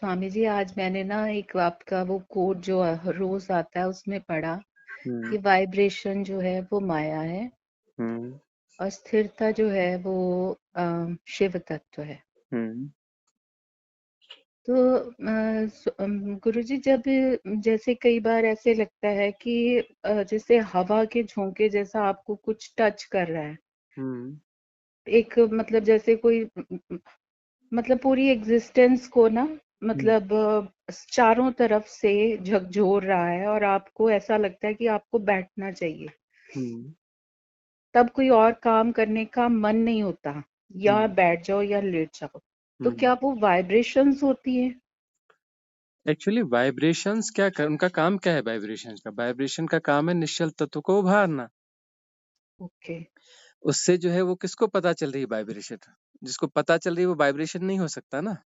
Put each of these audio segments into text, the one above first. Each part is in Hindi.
स्वामी जी, आज मैंने ना एक आपका वो कोट जो रोज आता है उसमें पढ़ा हम्म। कि वाइब्रेशन जो है वो माया है हम्म। और स्थिरता जो है वो शिव तत्व है। हम्म। तो गुरुजी, जब जैसे कई बार ऐसे लगता है कि जैसे हवा के झोंके जैसा आपको कुछ टच कर रहा है, हम्म। एक मतलब जैसे कोई मतलब पूरी एग्जिस्टेंस को ना, हम्म। मतलब चारों तरफ से झकझोर रहा है और आपको ऐसा लगता है कि आपको बैठना चाहिए। हम्म। तब कोई और काम करने का मन नहीं होता, या हम्म। बैठ जाओ या लेट जाओ। तो हम्म। क्या वो वाइब्रेशंस होती है? एक्चुअली वाइब्रेशंस उनका काम क्या है? वाइब्रेशन का काम है निश्चल तत्व को उभारना। ओके। उससे जो है वो किसको पता चल रही है वाइब्रेशन? जिसको पता चल रही है वो वाइब्रेशन नहीं हो सकता ना।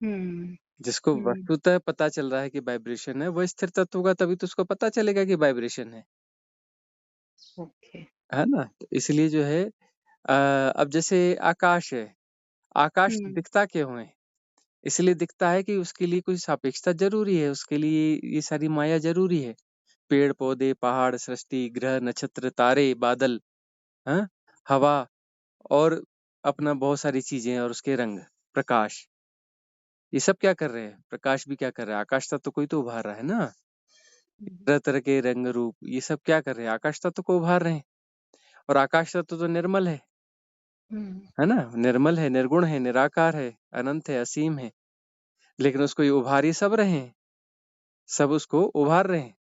हम्म। जिसको हम्म। वस्तुतः पता चल रहा है कि वाइब्रेशन है वो स्थिर तत्व होगा, तभी तो उसको पता चलेगा कि वाइब्रेशन ओके। है ना? तो इसलिए जो है अब जैसे आकाश है, आकाश हम्म। दिखता क्यों है? इसलिए दिखता है कि उसके लिए कोई सापेक्षता जरूरी है, उसके लिए ये सारी माया जरूरी है। पेड़ पौधे, पहाड़, सृष्टि, ग्रह, नक्षत्र, तारे, बादल, हाँ, हवा, और अपना बहुत सारी चीजें और उसके रंग, प्रकाश, ये सब क्या कर रहे हैं? प्रकाश भी क्या कर रहा है? आकाश तत्व कोई तो उभार रहा है ना। हम्म। तरह तरह के रंग रूप ये सब क्या कर रहे हैं? आकाश तत्व को उभार रहे हैं। और आकाश तत्व तो निर्मल हम्म। है ना, निर्मल है, निर्गुण है, निराकार है, अनंत है, असीम है। लेकिन उसको ये उभार ही सब रहे हैं, सब उसको उभार रहे हैं।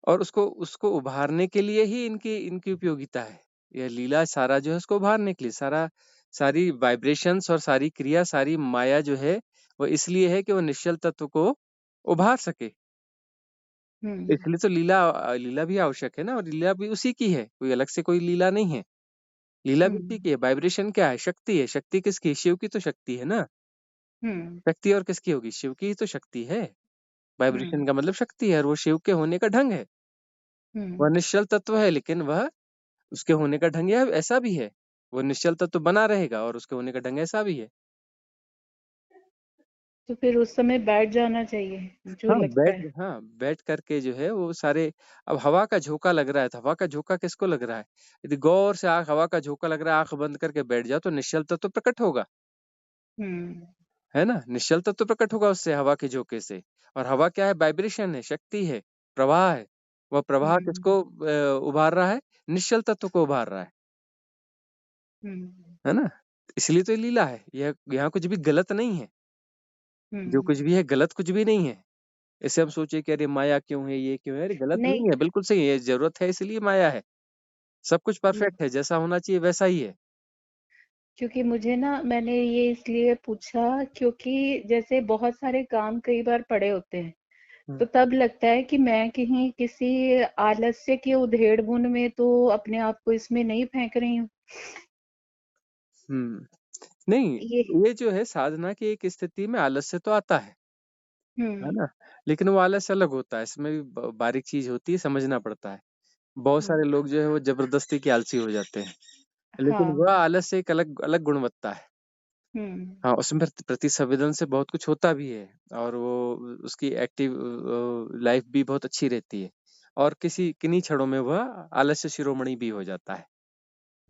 और उसको उसको उभारने के लिए ही इनकी इनकी उपयोगिता है। यह लीला सारा जो है उसको उभारने के लिए, सारी वाइब्रेशंस और सारी क्रिया, सारी माया जो है वो इसलिए है कि वो निश्चल तत्व को उभार सके। हम्म। इसलिए तो लीला भी आवश्यक है ना, और लीला भी उसी की है, कोई अलग से कोई लीला नहीं है। लीला भी उसी हम्म। की है। वाइब्रेशन क्या है? शक्ति है। शक्ति किसकी? शिव की तो शक्ति है ना। हम्म। शक्ति और किसकी होगी? शिव की ही तो शक्ति है। वाइब्रेशन हम्म। का मतलब शक्ति है, और वो शिव के होने का ढंग है। वह हम्म। निश्चल तत्व है, लेकिन वह उसके होने का ढंग यह ऐसा भी है। वो निश्चल तत्व बना रहेगा और उसके होने का ढंग ऐसा भी है। तो फिर उस समय बैठ जाना चाहिए, जो लगता है। हाँ, बैठ करके जो है वो सारे, अब हवा का झोंका लग रहा है, तो हवा का झोंका किसको लग रहा है? यदि गौर से आँख हवा का झोंका लग रहा है, आँख बंद करके बैठ जाओ तो निश्चल तत्व प्रकट होगा, हम्म। है ना? निश्चल तत्व प्रकट होगा उससे, हवा के झोंके से। और हवा क्या है? वाइब्रेशन है, शक्ति है, प्रवाह है। वह प्रवाह हम्म। किसको उभार रहा है? निश्चल तत्व को उभार रहा हम्म। है ना? इसलिए तो ये लीला है। यह यहाँ कुछ भी गलत नहीं है। जो हम्म। कुछ भी है गलत कुछ भी नहीं है। ऐसे हम सोचे कि अरे माया क्यों है, ये क्यों है? अरे गलत नहीं। नहीं है, बिल्कुल सही है, जरूरत है इसलिए माया है। सब कुछ हम्म। परफेक्ट है, जैसा होना चाहिए वैसा ही है। क्योंकि मुझे ना, मैंने ये इसलिए पूछा क्योंकि जैसे बहुत सारे काम कई बार पड़े होते हैं, हम्म। तो तब लगता है कि मैं कहीं किसी आलस्य के उधेड़-बुन में तो अपने आप को इसमें नहीं फेंक रही हूँ। हम्म। नहीं, ये। ये जो है साधना की एक स्थिति में आलस्य तो आता है हम्म। ना? लेकिन वो आलस्य अलग होता है, इसमें भी बारीक चीज होती है, समझना पड़ता है। बहुत हम्म। सारे लोग जो है वो जबरदस्ती के आलसी हो जाते हैं, लेकिन हाँ। वह आलस्य एक अलग अलग गुणवत्ता है। हम्म। हाँ, उसमें प्रति संवेदन से बहुत कुछ होता भी है, और वो उसकी एक्टिव लाइफ भी बहुत अच्छी रहती है। और किन्हीं क्षणों में वह आलस्य शिरोमणि भी हो जाता है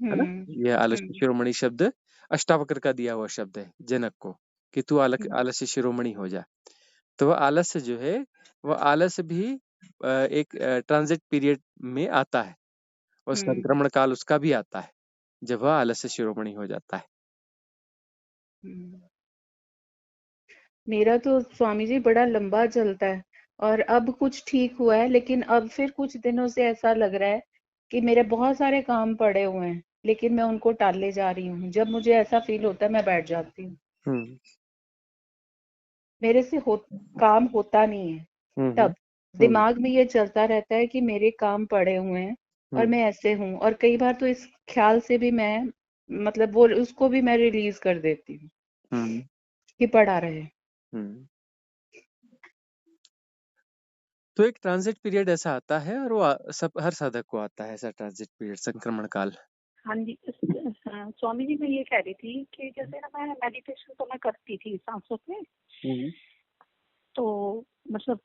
ना? हम्म। यह आलस्य हम्म। शिरोमणि शब्द अष्टावक्र का दिया हुआ शब्द है जनक को, कि तू हम्म। आलस्य शिरोमणि हो जा। तो वह आलस्य जो है, वह आलस्य भी एक ट्रांजिट पीरियड में आता है, और हम्म। संक्रमण काल उसका भी आता है, जब वह आलस्य शिरोमणि हो जाता है। हम्म। मेरा तो स्वामी जी बड़ा लंबा चलता है, और अब कुछ ठीक हुआ है, लेकिन अब फिर कुछ दिनों से ऐसा लग रहा है कि मेरे बहुत सारे काम पड़े हुए हैं, लेकिन मैं उनको टाले जा रही हूँ। जब मुझे ऐसा फील होता है मैं बैठ जाती हूँ। हम्म। मेरे से काम होता नहीं है। हम्म। तब हम्म। दिमाग में ये चलता रहता है कि मेरे काम पड़े हुए हैं और हम्म। मैं ऐसे हूँ, और कई बार तो इस ख्याल से भी मैं, मतलब वो उसको भी मैं रिलीज कर देती हूँ हम्म। कि पड़ा रहे। हम्म। तो एक ट्रांजिट पीरियड ऐसा आता है, और वो सब हर साधक को आता है, ऐसा ट्रांजिट पीरियड, संक्रमण काल। हाँ जी, स्वामी जी मैं ये कह रही थी कि जैसे ना मैं मेडिटेशन तो मैं करती थी सांसों पे, हम्म, तो मतलब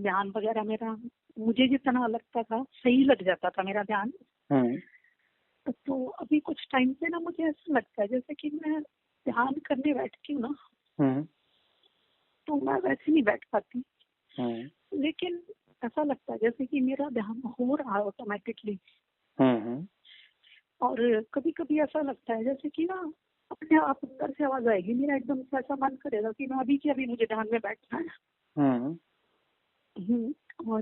ध्यान वगैरह मेरा मुझे जितना लगता था सही लग जाता था मेरा ध्यान। हम्म, तो अभी कुछ टाइम से ना मुझे ऐसा लगता है जैसे कि मैं ध्यान करने बैठती हूँ ना, हम्म, तो मैं वैसे नहीं बैठ पाती, हम्म, लेकिन ऐसा लगता है जैसे कि मेरा ध्यान हो रहा है ऑटोमेटिकली। हम्म, और कभी कभी ऐसा लगता है जैसे कि ना अपने आप अंदर से आवाज आएगी, मेरा एकदम से ऐसा मन करेगा कि मैं अभी के अभी मुझे ध्यान में बैठना है। हम्म, और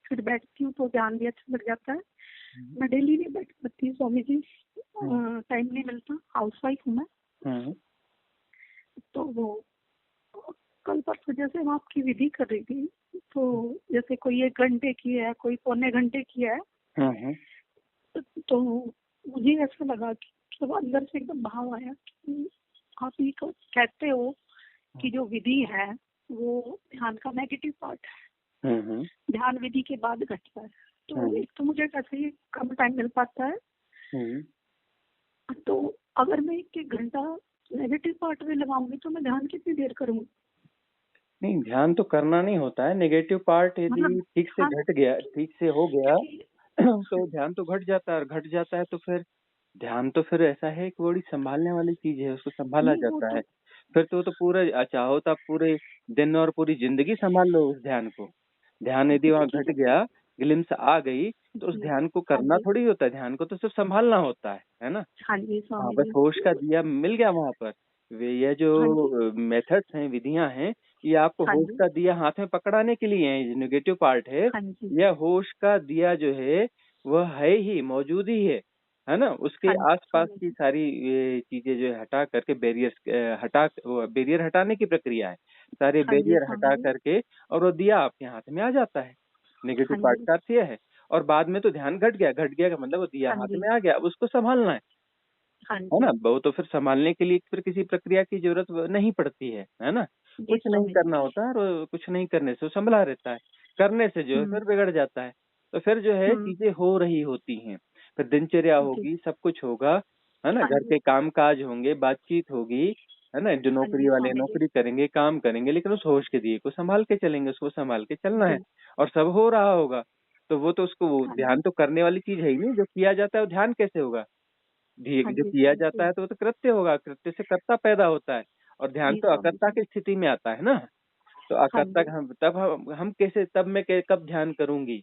फिर बैठती हूँ तो ध्यान भी अच्छा लग जाता है। मैं डेली नहीं बैठ पाती स्वामी जी, टाइम नहीं मिलता, हाउस वाइफ हूँ मैं। हम्म, तो वो कल परसों जैसे मैं आपकी विधि कर रही थी, तो जैसे कोई 1 घंटे की है, कोई पौने घंटे की है, हम्म, तो मुझे ऐसा लगा कि मतलब अंदर से एकदम भाव आया कि आप ये कहते हो कि जो विधि है वो ध्यान का नेगेटिव पार्ट है, हम्म, ध्यान विधि के बाद घटता है। तो हम्म, एक तो मुझे कैसे ही कम टाइम मिल पाता है, हम्म। तो अगर मैं 1 घंटा नेगेटिव पार्ट में लगाऊंगी तो मैं ध्यान कितनी देर करूंगी? नहीं, ध्यान तो करना नहीं होता है। नेगेटिव पार्ट मतलब यदि ठीक से हाँ, घट गया, ठीक से हो गया क्योंकि तो ध्यान तो घट जाता है, और घट जाता है तो फिर ध्यान तो फिर ऐसा है कि बड़ी संभालने वाली चीज है, उसको संभाला नहीं वो जाता तो है। फिर तो वो तो पूरा चाहो तो आप पूरे दिन और पूरी जिंदगी संभाल लो उस ध्यान को। ध्यान यदि वो तो वहां ठीक घट है। गया, ग्लिम्स आ गई, तो उस जी ध्यान को हाँ करना जी, थोड़ी होता है, ध्यान को तो सिर्फ संभालना होता है ना। हाँ जी हाँ, स्वामी बस जी। होश का दिया मिल गया वहां पर। ये हाँ जी, जो मेथड्स हैं, विधियां हैं, ये आपको हाँ होश जी, का दिया हाथ में पकड़ाने के लिए है। जो नेगेटिव पार्ट है, हाँ जी, यह होश का दिया जो है वह है ही, मौजूद ही है ना। उसके हाँ जी आसपास स्वामी की जी। सारी ये चीजें जो है हटा करके बैरियर बैरियर हटाने की प्रक्रिया है। सारे हाँ जी बैरियर स्वामी हटा जी। करके और वो दिया आपके हाथ में आ जाता है। नेगेटिव हाँ पार्ट जी, का अर्थ यह है। और बाद में तो ध्यान घट गया, घट गया का मतलब वो दिया हाँ हाथ जी, में आ गया, अब उसको संभालना हाँ है ना। जी, वो तो फिर संभालने के लिए फिर किसी प्रक्रिया की जरूरत नहीं पड़ती है ना। जी कुछ नहीं स्वामी जी। करना होता है, और कुछ नहीं करने से वो संभला रहता है। करने से जो है हम्म, फिर बिगड़ जाता है। तो फिर जो है हम्म, चीजें हो रही होती हैं। फिर दिनचर्या जी, होगी, सब कुछ होगा, है ना। हाँ घर जी, के काम काज होंगे, बातचीत होगी, है ना। जो हाँ नौकरी जी वाले स्वामी जी। नौकरी करेंगे, काम करेंगे, लेकिन उस होश के दिए को संभाल के चलेंगे, उसको संभाल के चलना है। जी, और सब हो रहा होगा, तो वो तो उसको हाँ ध्यान जी, तो करने वाली चीज है ही नहीं। जो किया जाता है वो ध्यान कैसे होगा। हाँ जो जी किया स्वामी जाता जी। है तो वो तो कृत्य होगा, कृत्य से कर्ता पैदा होता है। और ध्यान जी तो स्वामी अकर्ता जी। की स्थिति में आता है ना। तो हाँ अकर्ता जी, का हम कैसे, तब मैं कब ध्यान करूंगी।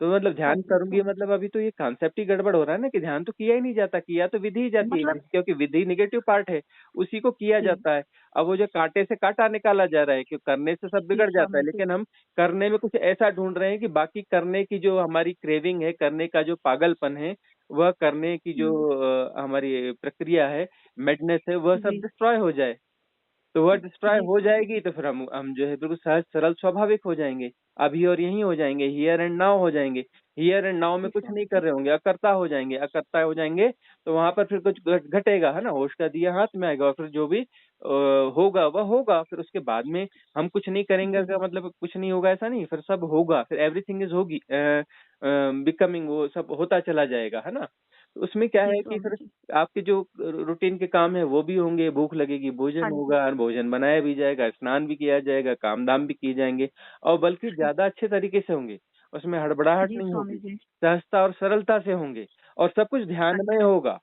तो मतलब हाँ ध्यान जी करूंगी स्वामी मतलब अभी तो ये कॉन्सेप्ट ही गड़बड़ हो रहा है ना, कि ध्यान तो किया ही नहीं जाता, किया तो विधि ही जी। जाती है, मतलब क्योंकि विधि निगेटिव पार्ट है, उसी को किया जी, जाता है। अब वो जो कांटे से कांटा निकाला जा रहा है, कि करने से सब जी बिगड़ जाता है, स्वामी जी। लेकिन हम करने में कुछ ऐसा ढूंढ रहे हैं कि बाकी करने की जो हमारी क्रेविंग है, करने का जो पागलपन है, वह करने की जो हम्म, हमारी प्रक्रिया है, मैडनेस है, वह सब जी, डिस्ट्रॉय हो जाए। तो वह डिस्ट्रॉय जी हो स्वामी जाएगी जी। तो फिर हम जो है बिल्कुल सहज सरल स्वाभाविक हो जाएंगे। अभी और यहीं हो जाएंगे, हियर एंड नाउ हो जाएंगे। हियर एंड नाउ में जी कुछ नहीं स्वामी कर जी। रहे होंगे, अकर्ता हो जाएंगे, अकर्ता हो जाएंगे। तो वहां पर फिर कुछ घटेगा, है ना। होश का दिया हाथ में आएगा, और फिर जो भी होगा वह होगा। फिर उसके बाद में हम कुछ नहीं करेंगे जी, का मतलब कुछ नहीं होगा, ऐसा नहीं। फिर सब होगा, फिर एवरीथिंग इज होगी, बिकमिंग, वो सब होता चला जाएगा, है ना। तो उसमें क्या जी है कि स्वामी फिर जी। आपके जो रूटीन के काम है वो भी होंगे, भूख लगेगी, भोजन हाँ जी, होगा, भोजन बनाया भी जाएगा, स्नान भी किया जाएगा, काम धाम भी किए जाएंगे, और बल्कि ज्यादा अच्छे तरीके से होंगे। उसमें हड़बड़ाहट जी नहीं स्वामी होगी, जी। सहजता और सरलता से होंगे, और सब कुछ ध्यान हाँ में जी, होगा।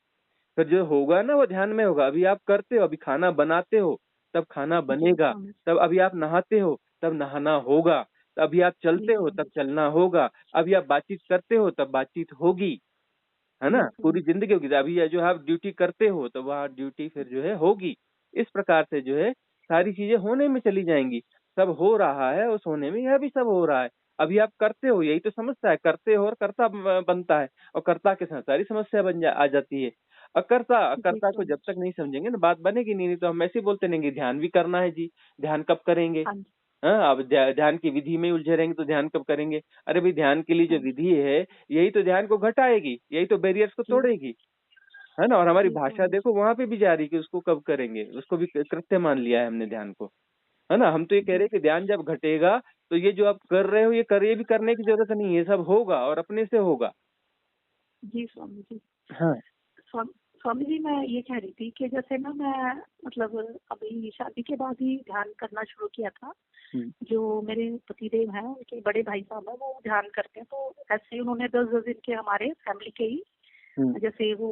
फिर जो होगा ना वो ध्यान में होगा। अभी आप करते हो, अभी खाना बनाते हो, तब खाना जी बनेगा। स्वामी जी। तब अभी आप नहाते हो, तब नहाना होगा। अभी आप जी चलते हो, तब स्वामी जी। चलना होगा। अभी आप बातचीत करते हो, तब बातचीत होगी, है जी ना। स्वामी पूरी जी। जिंदगी होगी। अभी ये जो आप ड्यूटी करते हो, तो वह ड्यूटी फिर जो है होगी। इस प्रकार से जो है सारी चीजें होने में चली जाएंगी। सब हो रहा है, उस होने में यह भी सब हो रहा है। अभी आप करते हो, यही तो समस्या है, करते हो और कर्ता बनता है, और कर्ता के साथ सारी समस्या आ जाती है। अकर्ता जी अकर्ता को स्वामी जब तक जी। नहीं समझेंगे ना, बात बनेगी नहीं। नहीं तो हम ऐसे ही बोलते रहेंगे ध्यान भी करना है जी, ध्यान कब करेंगे। हाँ जी, हाँ, अब ध्यान की विधि में ही उलझे रहेंगे तो ध्यान कब करेंगे। अरे भाई, ध्यान के लिए हाँ जो जी, विधि है, यही तो ध्यान को घटाएगी, यही तो बैरियर्स को जी, तोड़ेगी, है ना। और हमारी जी भाषा स्वामी जी। देखो वहां पे भी जा रही है कि उसको कब करेंगे, उसको भी कृत्य मान लिया है हमने ध्यान को, है ना। हम तो ये कह रहे जी, हैं कि ध्यान जब घटेगा, तो ये जो आप कर रहे हो, ये भी करने की जरूरत नहीं है, सब होगा और अपने से होगा। जी स्वामी जी। हाँ। स्वामी जी, मैं ये कह रही थी कि जैसे ना मैं मतलब अभी शादी के बाद ही ध्यान करना शुरू किया था। जो मेरे पतिदेव हैं, उनके बड़े भाई साहब हैं, वो ध्यान करते हैं। तो ऐसे ही उन्होंने 10-10 दिन के हमारे फैमिली के ही जैसे वो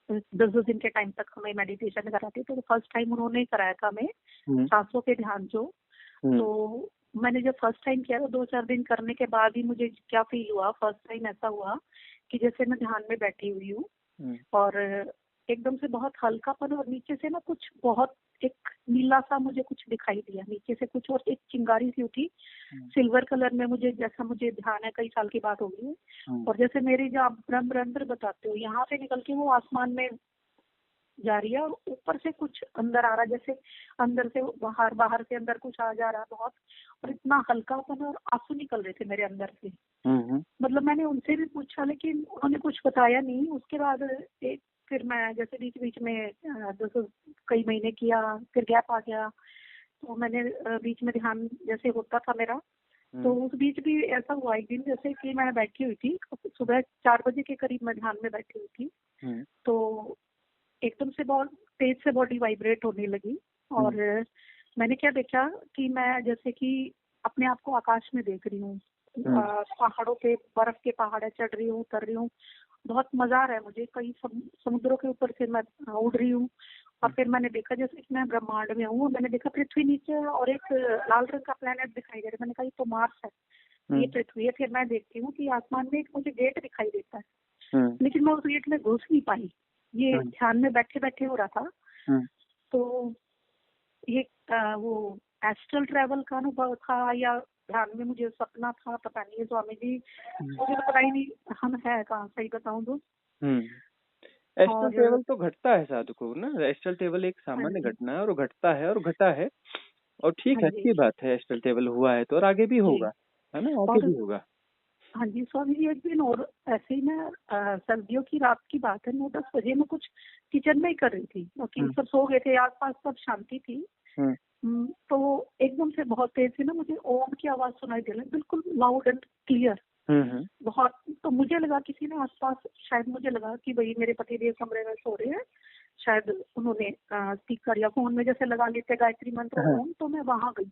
10-10 दिन के टाइम तक हमें मेडिटेशन कराते। तो फर्स्ट टाइम उन्होंने कराया था हमें सांसों के ध्यान जो। तो मैंने जब फर्स्ट टाइम किया तो 2-4 दिन करने के बाद ही मुझे क्या फील हुआ, फर्स्ट टाइम ऐसा हुआ कि जैसे मैं ध्यान में बैठी हुई हूँ और एकदम से बहुत हल्कापन, और नीचे से ना कुछ बहुत एक नीला सा मुझे कुछ दिखाई दिया नीचे से कुछ, और एक चिंगारी सी उठी सिल्वर कलर में। मुझे जैसा मुझे ध्यान है, कई साल की बात हो गई है, और जैसे मेरी जो आप ब्रह्म बताते हो, यहाँ से निकल के वो आसमान में जा रही है, और ऊपर से कुछ अंदर आ रहा है, जैसे अंदर से बाहर, बाहर से अंदर कुछ आ जा रहा है बहुत, और इतना हल्कापन, और आंसू निकल रहे थे मेरे अंदर से। मतलब मैंने उनसे भी पूछा, लेकिन उन्होंने कुछ बताया नहीं। उसके बाद फिर मैं जैसे बीच बीच में कई महीने किया, फिर गैप आ गया। तो मैंने बीच में ध्यान जैसे होता था मेरा, तो उस बीच भी ऐसा हुआ एक दिन, जैसे कि मैं बैठी हुई थी सुबह 4 बजे के करीब, मैं ध्यान में बैठी हुई थी। तो एकदम से बहुत तेज से बॉडी वाइब्रेट होने लगी, और मैंने क्या देखा कि मैं जैसे कि अपने आप को आकाश में देख रही हूँ। पहाड़ों पे बर्फ के पहाड़ चढ़ रही हूँ, उतर रही हूँ, बहुत मजा आ रहा है मुझे। कई समुद्रों के ऊपर से मैं उड़ रही हूँ, और फिर मैंने देखा जैसे कि मैं ब्रह्मांड में हूँ। मैंने देखा पृथ्वी नीचे है, और एक लाल रंग का प्लेनेट दिखाई दे रहा है। मैंने कहा ये तो मार्स है, ये पृथ्वी है। फिर मैं देखती हूँ कि आसमान में एक मुझे गेट दिखाई देता है, लेकिन मैं उस गेट में घुस नहीं पाई। ये ध्यान में बैठे बैठे हो रहा था। तो ये वो एस्ट्रल ट्रैवल का अनुभव था, या ध्यान में मुझे सपना था, पता नहीं है स्वामी जी, मुझे तो पता ही नहीं हम है कहाँ, सही बताऊं तो। एस्ट्रल ट्रेवल तो घटता है साधु ना। एस्ट्रल ट्रेवल एक सामान्य घटना है, और वो घटता है और घटा है, और ठीक है, अच्छी बात है। एस्ट्रल ट्रेवल हुआ है तो, और आगे भी होगा, है ना, आगे भी होगा। हाँ जी स्वामी जी, एक दिन और ऐसे ही मैं सर्दियों की रात की बात है, 9-10 बजे मैं कुछ किचन में ही कर रही थी, क्योंकि सब सो गए थे, आसपास सब शांति थी। तो एकदम से बहुत तेज से ना मुझे ओम की आवाज सुनाई दे रही, बिल्कुल लाउड एंड क्लियर बहुत। तो मुझे लगा किसी ने आसपास, शायद मुझे लगा कि भाई मेरे पतिदेव कमरे में सो रहे हैं, शायद उन्होंने स्पीकर या फोन में जैसे लगा लेते गायत्री मंत्र ओम। तो मैं वहां गई,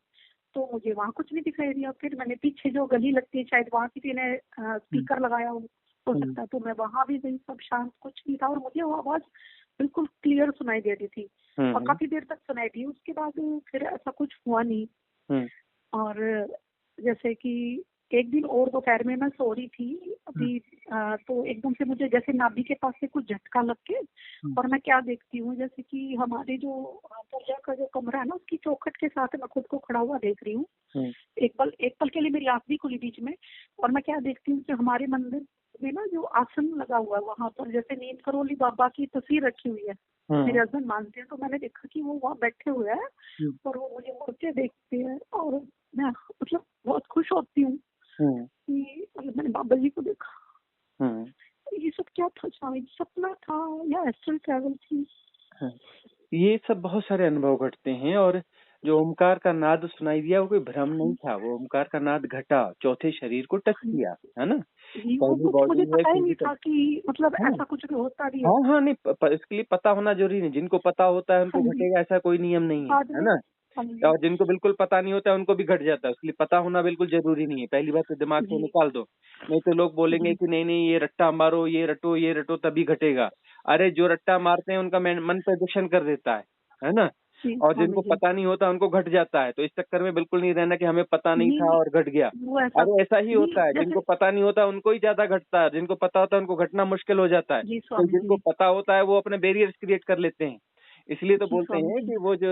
तो मुझे वहाँ कुछ नहीं दिखाई दिया। फिर मैंने पीछे जो गली लगती है, शायद वहाँ किसी ने स्पीकर लगाया हो सकता है, तो मैं वहां भी गई, सब शांत, कुछ नहीं था, और मुझे वो आवाज बिल्कुल क्लियर सुनाई दे रही थी, और काफी देर तक सुनाई दी। उसके बाद फिर ऐसा कुछ हुआ नहीं। और जैसे कि एक दिन और दोपहर में मैं सो रही थी अभी, तो एकदम से मुझे जैसे नाभि के पास से कुछ झटका लग के, और मैं क्या देखती हूँ, जैसे कि हमारे जो पूजा का जो कमरा है ना, उसकी चौखट के साथ मैं खुद को खड़ा हुआ देख रही हूँ। एक पल के लिए मेरी आंख भी खुली बीच में, और मैं क्या देखती हूँ कि हमारे मंदिर में ना जो आसन लगा हुआ है, वहां पर जैसे नीम करोली बाबा की तस्वीर रखी हुई है। मेरे हस्बैंड मानते हैं, तो मैंने देखा कि वो वहाँ बैठे हुए हैं, और वो मुझे मुड़ के देखते हैं, और मैं मतलब बहुत खुश होती हूँ कि मैंने बाबा जी को देखा। ये सब क्या था स्वामी जी, सपना था या एस्ट्रल ट्रैवल थी? ये सब बहुत सारे अनुभव घटते हैं, और जो ओमकार का नाद सुनाई दिया वो कोई भ्रम नहीं था। वो ओमकार का नाद घटा, चौथे शरीर को टच किया, है ना। पहली बॉडी मुझे पता ही नहीं था कि मतलब ऐसा कुछ भी होता भी है। हाँ नहीं, इसके लिए पता होना जरूरी नहीं। जिनको पता होता है उनको घटेगा, ऐसा कोई नियम नहीं है ना। और जिनको बिल्कुल पता नहीं होता है उनको भी घट जाता है, उसके लिए पता होना बिल्कुल जरूरी नहीं है। पहली बात तो दिमाग से निकाल दो, नहीं तो लोग बोलेंगे कि नहीं ये रट्टा मारो, ये रटो तभी घटेगा। अरे जो रट्टा मारते हैं उनका मन प्रदर्शन कर देता है ना। और जिनको पता नहीं होता उनको घट जाता है। तो इस चक्कर में बिल्कुल नहीं रहना कि हमें पता नहीं था और घट गया। अरे ऐसा ही होता है, जिनको पता नहीं होता उनको ही ज्यादा घटता है, जिनको पता होता है उनको घटना मुश्किल हो जाता है। तो जिनको पता होता है वो अपने बैरियर्स क्रिएट कर लेते हैं। इसलिए तो बोलते हैं कि वो जो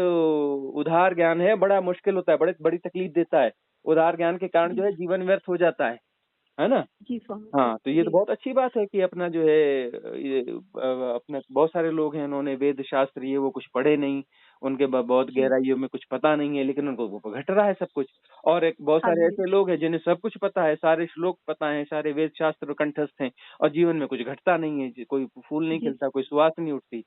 उधार ज्ञान है बड़ा मुश्किल होता है, बड़ी तकलीफ देता है। उधार ज्ञान के कारण जो है जीवन व्यर्थ हो जाता है ना। हाँ, तो ये तो बहुत अच्छी बात है कि अपना जो है ये अपने बहुत सारे लोग हैं, उन्होंने वेद शास्त्र ये वो कुछ पढ़े नहीं, उनके बहुत गहराइयों में कुछ पता नहीं है, लेकिन उनको वो घट रहा है सब कुछ। और एक बहुत सारे ऐसे लोग हैं जिन्हें सब कुछ पता है, सारे श्लोक पता है, सारे वेद शास्त्र कंठस्थ हैं, और जीवन में कुछ घटता नहीं है, कोई फूल नहीं खिलता, कोई सुवास नहीं उठती।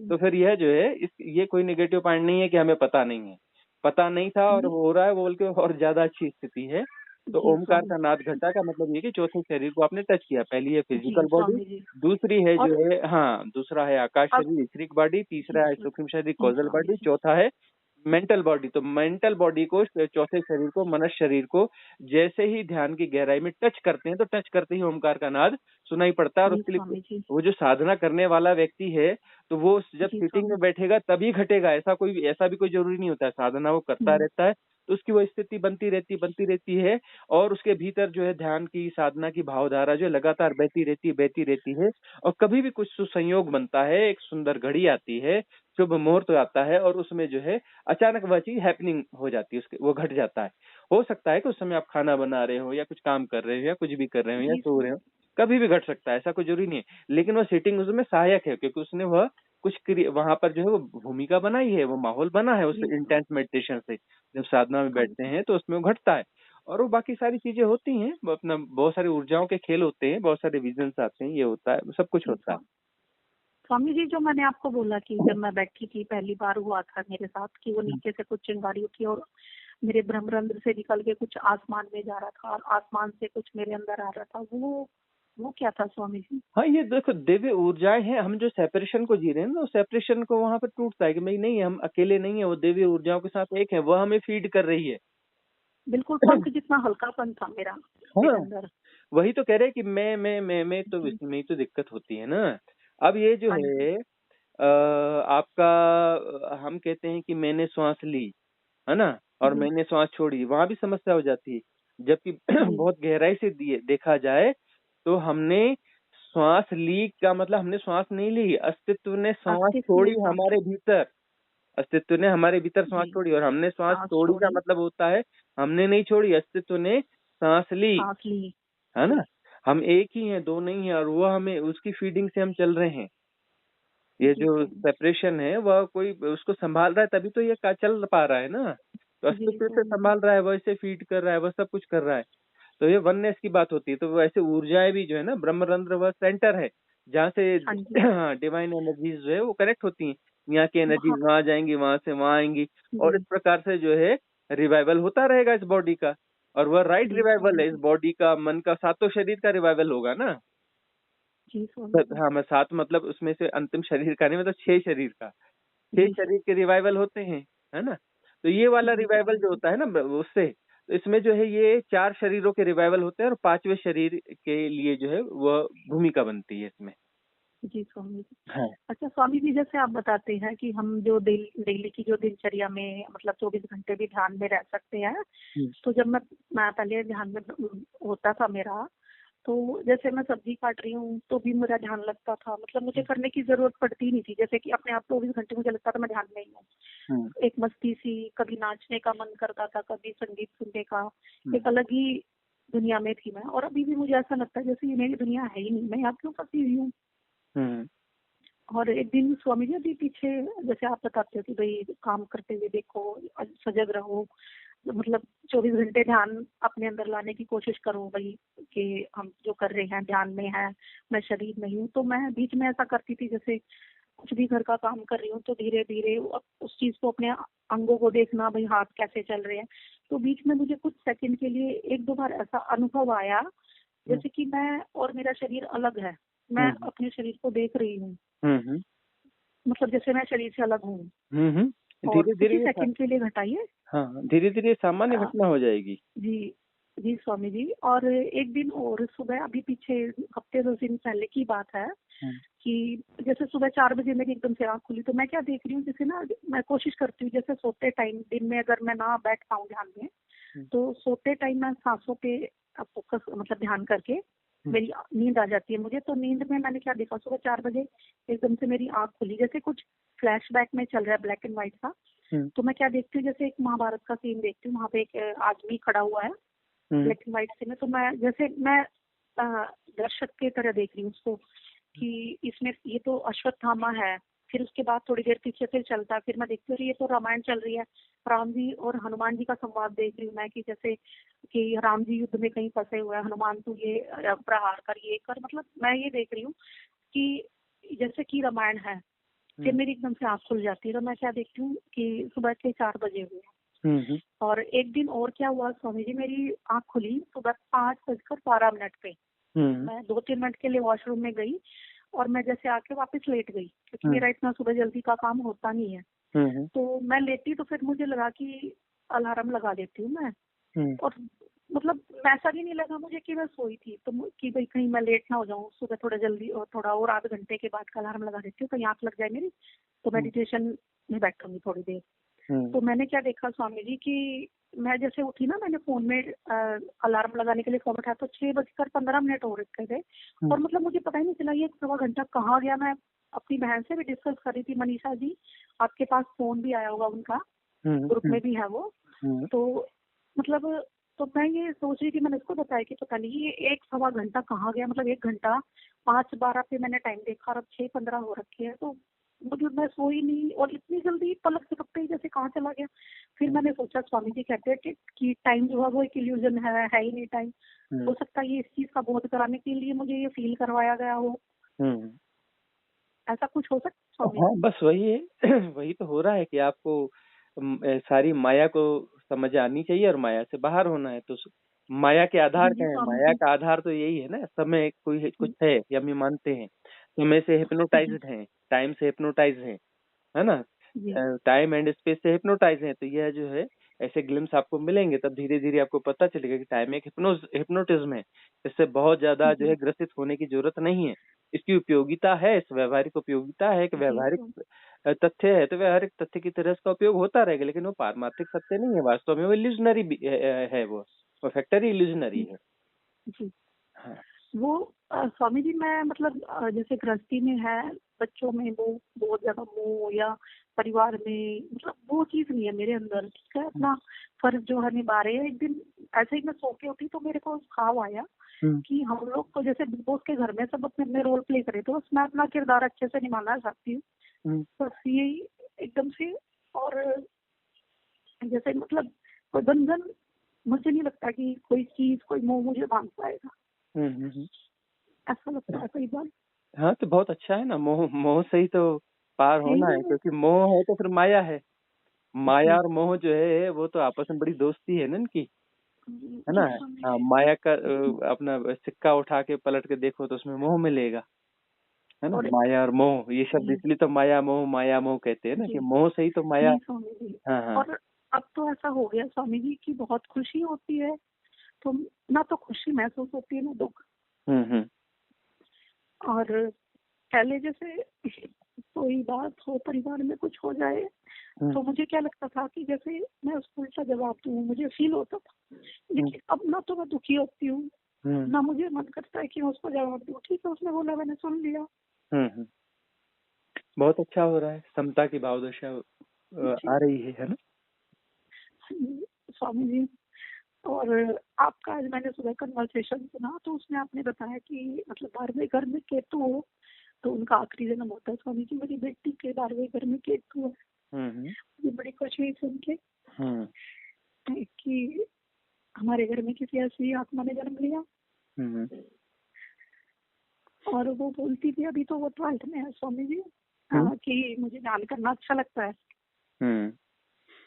तो फिर यह जो है ये कोई नेगेटिव पॉइंट नहीं है कि हमें पता नहीं है। पता नहीं था और हो रहा है, बोल के और ज्यादा अच्छी स्थिति है। तो जी ओमकार स्वामी का नाद घटा का मतलब ये कि चौथे शरीर को आपने टच किया। पहली है जी फिजिकल बॉडी, स्वामी जी। दूसरी है जो और है हाँ, दूसरा है आकाश अब शरीर इथरिक बॉडी, जी तीसरा है सूक्ष्म शरीर जी कॉजल स्वामी बॉडी, जी। चौथा है मेंटल बॉडी। तो मेंटल बॉडी को, चौथे शरीर को, मनुष्य शरीर को जैसे ही ध्यान की गहराई में टच करते हैं तो टच करते ही ओमकार का नाद सुनाई पड़ता है। और जी उसके लिए स्वामी जी। वो जो साधना करने वाला व्यक्ति है तो वो जब जी सीटिंग स्वामी। में बैठेगा तभी घटेगा, ऐसा भी कोई जरूरी नहीं होता है। साधना वो करता हम्म। रहता है तो उसकी वो स्थिति बनती रहती है और उसके भीतर जो है ध्यान की साधना की भावधारा जो है लगातार बहती रहती है। और कभी भी कुछ सुसंयोग बनता है, एक सुंदर घड़ी आती है, शुभ मुहूर्त आता है और उसमें जो है अचानक वह चीज हैपनिंग हो जाती है, उसके वो घट जाता है। हो सकता है कि उस समय आप खाना बना रहे हो या कुछ काम कर रहे हो या कुछ भी कर रहे हो या जी सो रहे स्वामी। हो, कभी भी घट सकता है, ऐसा कोई जरूरी नहीं है। लेकिन वह सीटिंग उसमें सहायक है क्योंकि उसने वह कुछ वहां पर जो है वो भूमिका बनाई है, वो माहौल बना है उस जी इंटेंस मेडिटेशन से। जब साधना में हाँ बैठते जी। हैं तो उसमें वो घटता है और वो बाकी सारी चीजें होती हैं। वो अपना बहुत सारी ऊर्जाओं के खेल होते हैं, बहुत सारे विजन्स आते हैं, ये होता है, सब कुछ जी होता है। स्वामी। स्वामी जी, जो मैंने आपको बोला कि जब मैं बैठी थी पहली बार हुआ था मेरे साथ कि वो नीचे से कुछ चिंगारी उठी और मेरे ब्रह्मरंध्र से निकल के कुछ आसमान में जा रहा था और आसमान से कुछ मेरे अंदर आ रहा था, वो क्या था स्वामी जी? हाँ, ये देखो दिव्य ऊर्जाएं हैं। हम जो सेपरेशन को जी रहे हैं ना, सेपरेशन को वहां पर टूटता है कि भाई नहीं, हम अकेले नहीं है, वो दिव्य ऊर्जाओं के साथ एक है, वह हमें फीड कर रही है। बिल्कुल पंख जितना हल्कापन था मेरा मेरे हाँ, अंदर। वही तो कह रहे हैं कि मैं तो जी इसमें ही तो दिक्कत होती है ना। अब ये जो हाँ जी। है आपका हम कहते हैं कि मैंने श्वास ली, है ना, और जी मैंने श्वास छोड़ी, वहां भी समस्या हो जाती है। जबकि जी। बहुत गहराई से देखा जाए तो हमने श्वास ली का मतलब हमने श्वास नहीं ली, अस्तित्व ने श्वास अस्तित्व छोड़ी ने सांस हमारे भीतर, अस्तित्व ने हमारे भीतर श्वास जी छोड़ी। और हमने श्वास सांस छोड़ी का छोड़ी, मतलब होता है हमने नहीं छोड़ी, अस्तित्व ने सांस ली, सांस ली। है जी ना। हम एक ही हैं, दो नहीं है, और वो हमें उसकी फीडिंग से हम चल रहे हैं। ये जी जो स्वामी। सेपरेशन है वह कोई उसको संभाल रहा है तभी तो ये चल पा रहा है ना। तो जी अस्तित्व से स्वामी जी। संभाल रहा है, वह इसे फीड कर रहा है, वह सब कुछ कर रहा है। तो ये वननेस की बात होती है। तो वैसे ऊर्जाएं भी जो है ना, ब्रह्मरंध्र वह सेंटर है जहाँ से हाँ जी। डिवाइन एनर्जीज जो है वो कनेक्ट होती हैं। यहाँ की वहाँ एनर्जीज वहां जाएंगी, वहां से वहां आएंगी, और इस जी प्रकार से जो है रिवाइवल होता रहेगा इस बॉडी का। और वह राइट जी रिवाइवल स्वामी है, इस जी। बॉडी का, मन का, सातों शरीर का रिवाइवल होगा ना। जी स्वामी जी। हाँ, मैं सात मतलब उसमें से अंतिम शरीर का नहीं, मतलब 6 शरीर का, 6 जी शरीर के रिवाइवल होते हैं, है ना। तो ये वाला जी रिवाइवल स्वामी जो जी। होता है ना उससे, तो इसमें जो है ये 4 शरीरों के रिवाइवल होते हैं और 5वें शरीर के लिए जो है वह भूमिका बनती है इसमें। जी स्वामी जी। हाँ। अच्छा स्वामी जी, जैसे आप बताते हैं कि हम जो डेली की जो दिनचर्या में मतलब 24 घंटे भी ध्यान में रह सकते हैं, हम्म, तो जब मैं पहले ध्यान में होता था मेरा, तो जैसे मैं सब्जी काट रही हूँ तो भी मेरा ध्यान लगता था, मतलब मुझे करने की जरूरत पड़ती नहीं थी, जैसे कि अपने आप 24 घंटे मुझे लगता था मैं ध्यान में ही हूँ। हम्म, एक मस्ती सी, कभी नाचने का मन करता था, कभी संगीत सुनने का, हम्म, एक अलग ही दुनिया में थी मैं। और अभी भी मुझे ऐसा लगता है जैसे ये मेरी दुनिया है ही नहीं, मैं यहाँ क्यों फंसी हुई हूँ। हम्म, और एक दिन स्वामी जी अभी पीछे, जैसे आप बताते हो कि भाई काम करते हुए देखो, सजग रहो, मतलब 24 घंटे ध्यान अपने अंदर लाने की कोशिश करो भाई, कि हम जो कर रहे हैं ध्यान में है, मैं शरीर नहीं हूँ। तो मैं बीच में ऐसा करती थी, जैसे कुछ भी घर का काम कर रही हूँ तो धीरे धीरे उस चीज को, अपने अंगों को देखना, भाई हाथ कैसे चल रहे हैं। तो बीच में मुझे कुछ सेकंड के लिए एक दो बार ऐसा अनुभव आया हम्म, जैसे कि मैं और मेरा शरीर अलग है, मैं हम्म, अपने शरीर को देख रही हूँ, हम्म, मतलब जैसे मैं शरीर से अलग हूँ। और धीरे कुछ धीरे ही सेकंड के लिए घटाइए। हाँ, धीरे धीरे सामान्य अ, घटना हो जाएगी। जी जी स्वामी जी। और एक दिन और सुबह, अभी पीछे हफ्ते 10 दिन पहले की बात है, हम्म, कि जैसे सुबह 4 बजे मेरी एकदम से आँख खुली, तो मैं क्या देख रही हूँ, जैसे ना मैं कोशिश करती हूँ जैसे सोते टाइम दिन में अगर मैं ना बैठ पाऊँ ध्यान में, हम्म, तो सोते टाइम मैं सांसों पे फोकस, मतलब ध्यान करके हम्म, मेरी नींद आ जाती है मुझे। तो नींद में मैंने क्या देखा, सुबह 4 बजे एकदम से मेरी आँख खुली, जैसे कुछ फ्लैशबैक में चल रहा है, ब्लैक एंड व्हाइट सा। हम्म, तो मैं क्या देखती हूँ, जैसे एक महाभारत का सीन देखती हूँ, वहाँ पे एक आदमी खड़ा हुआ है हम्म, ब्लैक एंड व्हाइट से में। तो मैं जैसे मैं दर्शक की तरह देख रही हूँ उसको, कि इसमें ये तो अश्वत्थामा है। फिर उसके बाद थोड़ी देर पीछे फिर चलता है, फिर मैं देखती हूँ ये तो रामायण चल रही है, राम जी और हनुमान जी का संवाद देख रही हूँ मैं, कि जैसे कि राम जी युद्ध में कहीं फंसे हुए हैं, हनुमान तू ये प्रहार कर, ये कर, मतलब मैं ये देख रही हूँ कि जैसे कि रामायण है। फिर हम्म, मेरी एकदम से आँख खुल जाती है, तो मैं क्या देखती हूँ कि सुबह के 4 बजे हुए हैं। हम्म। और एक दिन और क्या हुआ स्वामी जी, मेरी आंख खुली सुबह 5:12 पे। हम्म। मैं 2-3 मिनट के लिए वॉशरूम में गई और मैं जैसे आके वापस लेट गई, क्योंकि हम्म। मेरा इतना सुबह जल्दी का काम होता नहीं है। हम्म। तो मैं लेटी तो फिर मुझे लगा कि अलार्म लगा देती हूँ मैं। हम्म। और मतलब ऐसा भी नहीं लगा मुझे कि मैं सोई थी, तो कि भाई कहीं मैं लेट ना हो जाऊँ सुबह थोड़ा जल्दी, और थोड़ा और आधे घंटे के बाद का अलार्म लगा देती हूँ, कहीं आंख लग जाए मेरी तो मेडिटेशन में बैठूंगी थोड़ी देर। तो मैंने क्या देखा स्वामी जी कि मैं जैसे उठी ना, मैंने फोन में अलार्म लगाने के लिए फोन उठाया तो 6:15 हो रखे थे। और मतलब मुझे पता ही नहीं चला ये 1.25 घंटा कहाँ गया। मैं अपनी बहन से भी डिस्कस कर रही थी, मनीषा जी, आपके पास फोन भी आया होगा उनका, ग्रुप में भी है वो। तो मतलब तो मैं ये सोच रही थी, मैंने उसको बताया कि पता नहीं ये 1-1.25 घंटा कहाँ गया। मतलब 1 घंटा 5:12 पे मैंने टाइम देखा और अब 6:15 हो रखे हैं। तो मतलब मैं सोई नहीं और इतनी जल्दी पलक झपकते ही जैसे कहाँ चला गया। फिर मैंने सोचा स्वामी जी कहते हैं कि टाइम जो है वो एक इल्यूजन है ही नहीं टाइम। हो सकता है ये इस चीज का बोध कराने के लिए मुझे ये फील करवाया गया हो, ऐसा कुछ हो सकता है स्वामी हाँ, जी? बस वही है। वही तो हो रहा है कि आपको सारी माया को समझ आनी चाहिए और माया से बाहर होना है। तो माया के जी आधार जी क्या है? स्वामी माया जी। का आधार तो यही है ना, समय कुछ जी है ये हम मानते हैं। समय से जी हिप्नोटाइज्ड हैं, टाइम से हिप्नोटाइज है ना? जी टाइम एंड स्पेस से हिप्नोटाइज है, तो यह जो है ऐसे ग्लिम्स आपको मिलेंगे, तब धीरे धीरे आपको पता चलेगा कि टाइम एक हिप्नोटिज्म है। इससे बहुत ज्यादा जो जी है ग्रसित होने की जरूरत नहीं है। इसकी उपयोगिता है, इस व्यवहारिक उपयोगिता है कि जी व्यवहारिक तथ्य है तो व्यवहारिक तथ्य की तरह इसका उपयोग होता रहेगा, लेकिन वो पारमार्थिक सत्य नहीं है। वास्तव में वो इल्यूजनरी है, वो फैक्टर इल्यूजनरी है। जी। हाँ। वो स्वामी जी मैं मतलब जैसे गृहस्थी में है, बच्चों में वो बहुत ज्यादा मोह, या परिवार में, मतलब वो चीज नहीं है मेरे अंदर। ठीक है, अपना फर्ज जो है निभा रहे हैं। एक दिन ऐसे ही मैं सो के उठी तो मेरे को ख्वाब आया कि हम लोग तो जैसे बिग बॉस के घर में सब अपने अपने रोल प्ले करे, तो मैं अपना किरदार अच्छे से निभाना चाहती हूँ, बस यही एकदम से। और जैसे मतलब कोई बंधन, मुझे नहीं लगता कि कोई चीज कोई मोह मुझे बांध पाएगा, ऐसा लगता है कई बार। हाँ, तो बहुत अच्छा है ना। मोह मोह से ही तो पार है ही होना है, नहीं क्योंकि मोह है तो फिर माया है। माया जी और मोह जो है वो तो आपस में बड़ी दोस्ती है ना इनकी, है ना? जी स्वामी हाँ, जी। माया का अपना सिक्का उठा के पलट के देखो तो उसमें मोह मिलेगा, है ना? और माया और मोह, ये शब्द जी इसलिए तो माया मोह कहते हैं ना, जी कि मोह से ही तो माया। जी स्वामी जी। हाँ हाँ। और अब तो ऐसा हो गया स्वामी जी कि बहुत खुशी होती है, तो ना तो खुशी महसूस होती है ना दुख। हम्म। और पहले जैसे कोई बात हो, परिवार में कुछ हो जाए, तो मुझे क्या लगता था कि जैसे मैं उसको उल्टा जवाब दूँ, मुझे फील होता था। लेकिन अब ना तो मैं दुखी होती हूँ, ना मुझे मन करता है कि मैं उसको जवाब दूँ। ठीक है, उसने बोला, मैंने सुन लिया। हम्म। बहुत अच्छा हो रहा है, समता की भावदशा जी आ रही है ना? स्वामी जी। और आपका आज मैंने सुबह कन्वर्सेशन सुना, तो उसमें आपने बताया कि मतलब 12वें घर में केतु हो तो उनका आखिरी जन्म होता है। स्वामी जी, मेरी बेटी के 12वें घर में केतु है। मुझे बड़ी खुशी हुई सुन के कि हमारे घर में किसी ऐसी आत्मा ने जन्म लिया। और वो बोलती थी, अभी तो वो 12th में है स्वामी जी, कि मुझे ध्यान करना अच्छा लगता है,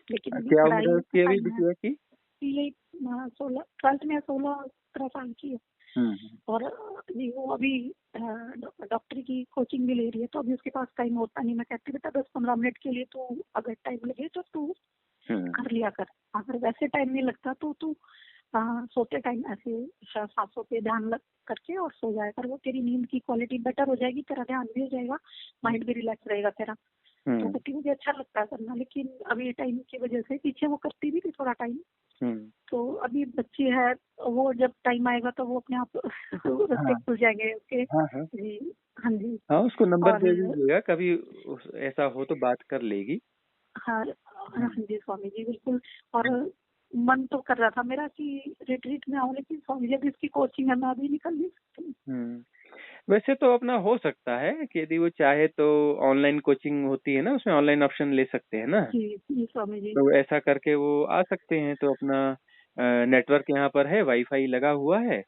लेकिन अभी क्या उम्र है पढ़ाई का उसकी अभी टाइम है। बिटिया की? ये 12th में 16-17 साल की है। और जी वो अभी डॉक्टरी की कोचिंग भी ले रही है, तो अभी उसके पास टाइम होता नहीं। मैं कहती बेटा 10-15 मिनट के लिए तो अगर टाइम लगे तो तू कर लिया कर, अगर वैसे टाइम नहीं लगता तो तू सोते टाइम ऐसे सांसों पे ध्यान लग करके और सो जाया कर। वो तेरी नींद की क्वालिटी बेटर हो जाएगी, तेरा ध्यान भी हो जाएगा, माइंड भी रिलैक्स रहेगा तेरा। तो कहती मुझे अच्छा लगता है करना, लेकिन अभी टाइम की वजह से पीछे वो करती भी थी थोड़ा टाइम। तो अभी बच्ची है, वो जब टाइम आएगा तो वो अपने आप रास्ते हाँ खुल जाएंगे उसके। हाँ हाँ। जी हाँ जी। हाँ, उसको नंबर और दे दीजिएगा, कभी ऐसा हो तो बात कर लेगी। हाँ हाँ जी स्वामी जी बिल्कुल। और मन तो कर रहा था मेरा कि रिट्रीट में आऊँ, लेकिन स्वामी जी अभी इसकी कोचिंग है, मैं अभी निकल नहीं सकती। वैसे तो अपना हो सकता है कि यदि वो चाहे तो ऑनलाइन कोचिंग होती है ना, उसमें ऑनलाइन ऑप्शन ले सकते हैं ना, जी जी स्वामी जी। तो ऐसा करके वो आ सकते हैं। तो अपना नेटवर्क यहाँ पर है, वाईफाई लगा हुआ है,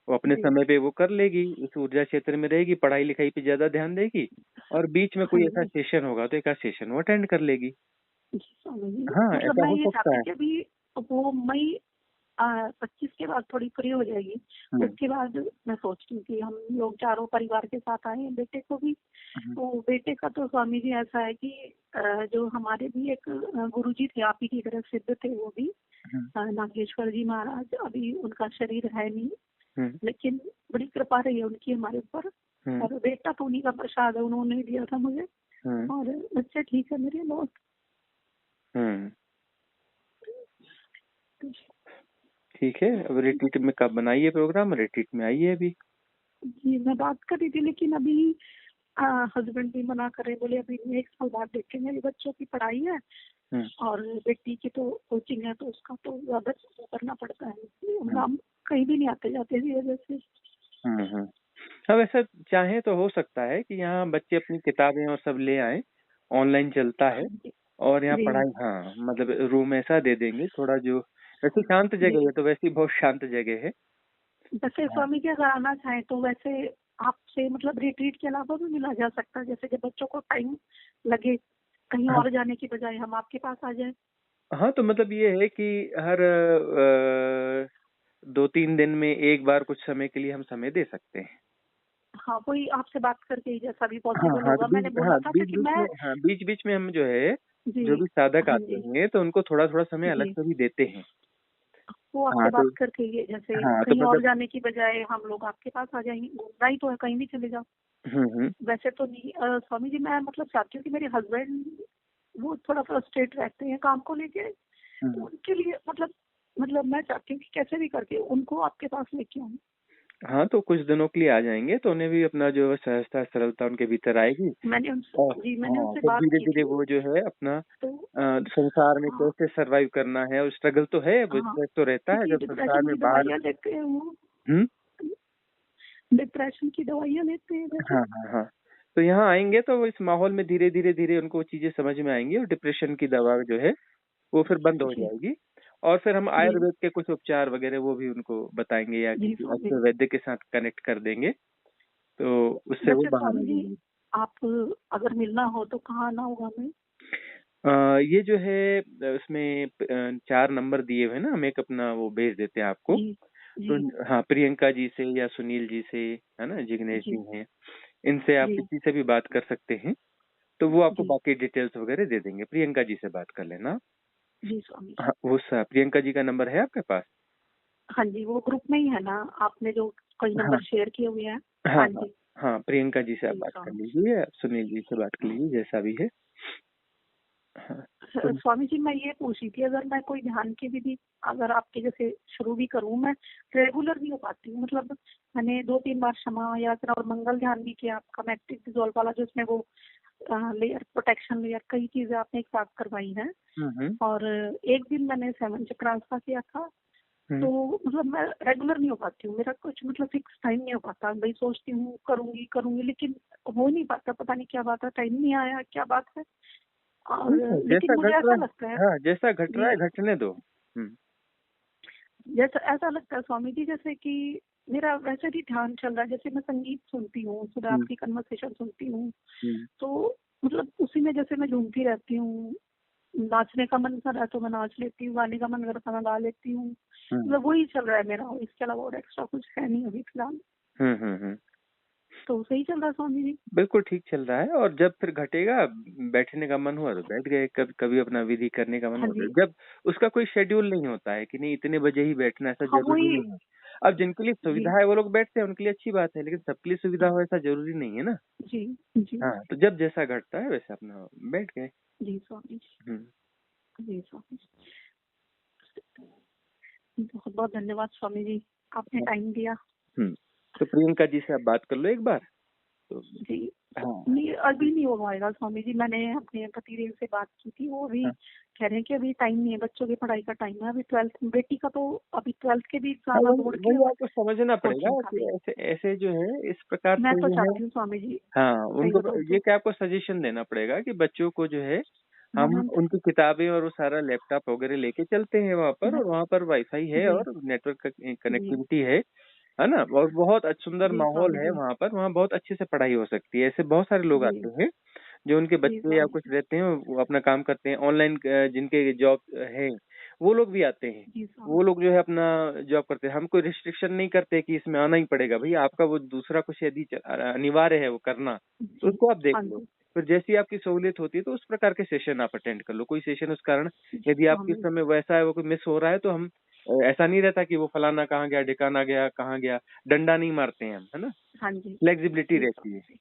वो अपने जी समय पे वो कर लेगी, उस ऊर्जा क्षेत्र में रहेगी, पढ़ाई लिखाई पे ज्यादा ध्यान देगी, और बीच में हाँ कोई ऐसा जी सेशन होगा तो एक सेशन वो अटेंड कर लेगी। जी स्वामी जी, हाँ, मतलब ऐसा मैं हो ये सकता चाहती है। हूँ कि अभी वो मई 25 के बाद थोड़ी फ्री हो जाएगी। उसके बाद मैं सोचती हूँ कि हम लोग चारों परिवार के साथ आए, बेटे को भी। तो बेटे का तो स्वामी जी ऐसा है कि जो हमारे भी एक गुरुजी थे, आप ही की तरह सिद्ध थे वो भी, नागेश्वर जी महाराज। अभी उनका शरीर है नहीं, लेकिन बड़ी कृपा रही है उनकी हमारे ऊपर। और बेटा तो उन्हीं का प्रसाद है, उन्होंने दिया था मुझे। और बच्चे ठीक है मेरे बहुत। ठीक है, अब रिट्रीट में कब बनाइए प्रोग्राम, रिट्रीट में आइए अभी। जी मैं बात कर रही थी, लेकिन अभी हस्बैंड भी मना कर रहे, बोले अभी 1 साल बाद देखेंगे, मेरे बच्चों की पढ़ाई है और बेटी की तो कोचिंग है, तो उसका तो ज्यादा करना पड़ता है। हम कहीं भी नहीं आते जाते इसी वजह से। अब ऐसा चाहे तो हो सकता है कि यहाँ बच्चे अपनी किताबें और सब ले आए, ऑनलाइन चलता है। और यहाँ पढ़ाई, हाँ मतलब रूम ऐसा दे देंगे थोड़ा, जो वैसे शांत जगह है, तो वैसी बहुत शांत जगह है। जैसे स्वामी जी अगर आना चाहे तो वैसे आपसे मतलब रिट्रीट के अलावा भी मिला जा सकता है, जैसे जब बच्चों को टाइम लगे कहीं और जाने की बजाय हम आपके पास आ जाए। हाँ, तो मतलब ये है कि हर 2-3 दिन में एक बार कुछ समय के लिए हम समय दे सकते हैं। हाँ वही आपसे बात करके ही जैसा भी हाँ पॉसिबल हाँ, होगा, मैंने बोला हाँ था बीच कि बीच मैं। में, हाँ बीच बीच में हम जो है, जी जो भी साधक हाँ आते जी हैं तो उनको थोड़ा थोड़ा समय अलग जी, से भी देते हैं। वो आपसे हाँ बात तो, करके ही जैसे हाँ तो कहीं और मतलब, जाने की बजाय हम लोग आपके पास आ जाएंगे, घूमना ही तो है, कहीं भी चले जाओ। वैसे तो नहीं स्वामी जी, मैं मतलब चाहती हूँ कि मेरे हस्बैंड वो थोड़ा फ्रस्ट्रेट रहते हैं काम को लेके, तो उनके लिए मतलब मैं चाहती हूँ कि कैसे भी करके उनको आपके पास लेके आऊँ। हाँ तो कुछ दिनों के लिए आ जाएंगे तो उन्हें भी अपना जो है सहजता सरलता उनके भीतर आएगी। मैंने उनसे और मैंने हाँ, उनसे फिर बात धीरे की धीरे थी। वो जो है अपना तो संसार में हाँ कैसे सरवाइव करना है, और स्ट्रगल तो है, हाँ, स्ट्रेस तो रहता है क्योंकि जब संसार डिप्रेशन में की बाहर। दवाइयाँ लेते हैं वो, हम्म डिप्रेशन की दवाइयाँ लेते हैं वैसे। हाँ हाँ हाँ, तो यहाँ आएंगे तो वो इस माहौल में धीरे धीरे धीरे उनको चीजें समझ में आएंगी, और डिप्रेशन की दवा जो है वो फिर बंद हो जी जाएगी। और फिर हम जी आयुर्वेद के कुछ उपचार वगैरह वो भी उनको बताएंगे, या जी किसी स्वामी अच्छे जी। वैद्य के साथ कनेक्ट कर देंगे, तो उससे वो वैसे बाहर आ स्वामी जी जाएंगे। आप अगर मिलना हो तो कहाँ आना होगा हमें? ये जो है उसमें 4 नंबर दिए हुए हैं ना, हम एक अपना वो भेज देते हैं आपको। जी तो जी हाँ, प्रियंका जी से या सुनील जी से, है ना, जिग्नेश जी जी हैं, इनसे आप जी किसी से भी बात कर सकते हैं। तो वो आपको जी बाकी डिटेल्स वगैरह दे देंगे। प्रियंका जी से बात कर लेना। जी स्वामी जी। हाँ, वो प्रियंका जी का नंबर है आपके पास? हाँ जी, वो ग्रुप में ही है ना, आपने जो कई हाँ नंबर शेयर किए हुए हैं। हाँ हाँ हाँ जी हाँ, प्रियंका जी से आप जी बात कर स्वामी लीजिए, आप सुनील जी से बात कर लीजिए, जैसा भी है। हाँ तो, स्वामी जी मैं ये पूछ रही थी, अगर मैं कोई ध्यान की विधि अगर आपके जैसे शुरू भी करूँ, मैं रेगुलर नहीं हो पाती हूँ। मतलब मैंने 2-3 बार क्षमा यात्रा और मंगल ध्यान भी किया आपका, मैट्रिक डिजोल्व वाला, जो उसमें वो लेयर प्रोटेक्शन लेयर कई चीजें आपने एक साथ करवाई हैं। हम्म और एक दिन मैंने 7 चक्रास का किया था। हम्म तो मतलब मैं रेगुलर नहीं हो पाती हूँ, मेरा कुछ मतलब फिक्स टाइम नहीं हो पाता। भाई सोचती हूँ करूंगी करूंगी, लेकिन हो नहीं पाता, पता नहीं क्या बात है, टाइम नहीं आया क्या बात है। और ठीक है, लेकिन जैसा मुझे घट ऐसा रहा लगता है है, हाँ जैसा घट रहा जी, है घटने दो। जैसा ऐसा लगता है स्वामी जी जैसे कि मेरा वैसे भी ध्यान चल रहा है, जैसे मैं संगीत सुनती हूँ, सुबह हम्म आपकी कन्वर्सेशन सुनती हूँ, हम्म तो मतलब उसी में जैसे मैं झूमती रहती हूँ। नाचने का मन कर रहा है तो मैं नाच लेती हूँ, गाने का मन कर रहा है तो मैं गा लेती हूँ। हम्म मतलब वही चल रहा है मेरा, इसके अलावा और एक्स्ट्रा कुछ है नहीं अभी फिलहाल। हम्म, तो सही चल रहा है स्वामी जी। बिल्कुल ठीक चल रहा है। और जब फिर घटेगा, बैठने का मन हुआ तो बैठ गए, कभी कभी अपना विधि करने का मन हाँ हुआ तो, जी जब उसका कोई शेड्यूल नहीं होता है कि नहीं इतने बजे ही बैठना, ऐसा हाँ जरूरी वही नहीं है। अब जिनके लिए जी सुविधा है वो लोग बैठते हैं, उनके लिए अच्छी बात है, लेकिन सबके लिए सुविधा हो ऐसा जरूरी नहीं है ना। जी जी हाँ, तो जब जैसा घटता है वैसे अपना बैठ गए। जी स्वामी हम्म जी स्वामी जी, बहुत बहुत धन्यवाद स्वामी जी, आपने टाइम दिया। हम्म तो प्रियंका जी से आप बात कर लो एक बार। तो जी हाँ नहीं, अभी नहीं हो पाएगा स्वामी जी। मैंने अपने पतिदेव से बात की थी, वो अभी हाँ, कह रहे हैं कि अभी टाइम नहीं है, बच्चों की पढ़ाई का टाइम है। अभी 12th बेटी का तो अभी 12th के भी हाँ, एग्जाम है वही बोर्ड के, वही और आपको समझना पड़ेगा कोचिंग का कि भी। ऐसे ऐसे जो है इस प्रकार मैं से तो जो है। चाहती हूँ स्वामी जी, हाँ, सही उनको बताऊँ ये तो। क्या आपको सजेशन देना पड़ेगा कि बच्चों को जो है, हम मैं उनकी किताबें और वो सारा लैपटॉप वगैरह लेके चलते हैं वहाँ पर, मैं और वहाँ पर वाईफाई है जी और नेटवर्क जी कनेक्टिविटी है ना, और बहुत सुंदर जी माहौल स्वामी है जी वहाँ पर, वहाँ बहुत अच्छे से पढ़ाई हो सकती है। ऐसे बहुत सारे लोग जी आते हैं जो उनके जी बच्चे या स्वामी कुछ रहते हैं वो अपना काम करते हैं ऑनलाइन, जिनके जॉब है वो लोग भी आते हैं। जी वो स्वामी लोग जो है अपना जॉब करते हैं। हम कोई रिस्ट्रिक्शन नहीं करते कि इसमें आना ही पड़ेगा। भैया आपका वो दूसरा कुछ यदि अनिवार्य है वो करना, तो जी। उसको आप देख हाँ लो। जी फिर जैसी आपकी सहूलियत होती है तो उस प्रकार के सेशन आप अटेंड कर लो। कोई सेशन उस कारण जी यदि आपके स्वामी समय वैसा है वो कोई मिस हो रहा है तो हम ऐसा नहीं रहता कि वो फलाना कहाँ गया, ढिकाना गया कहाँ गया, डंडा नहीं मारते हैं हम, है ना। हाँ जी फ्लेक्सिबिलिटी जी रहती है स्वामी जी।